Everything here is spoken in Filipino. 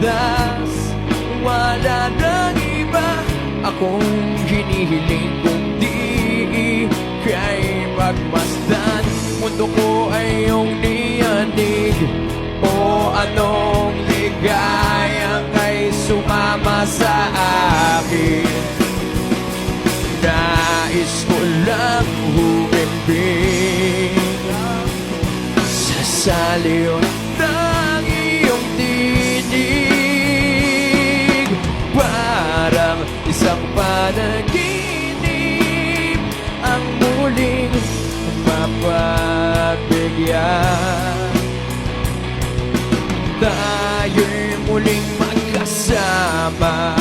landas. Wala nang iba akong hinihiling kundi ika'y pagmasdan. Mundo ko ay iyong niyanig, o anong ligayang ay sumama sa akin. Nais ko lang humimbing sa saliw ng iyong tinig. Parang isang panaginip ang muling mapagbigyan. Tayo'y muling magkasama